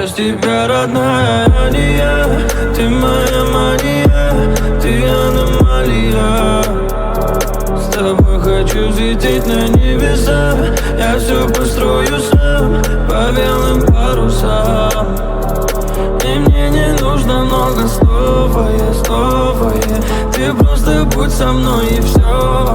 с тебя, родная, а не я. Ты моя мания, ты аномалия. С тобой хочу взлететь на небеса. Я все построю сам по белым парусам. И мне не нужно много слов, а я. Ты просто будь со мной и все.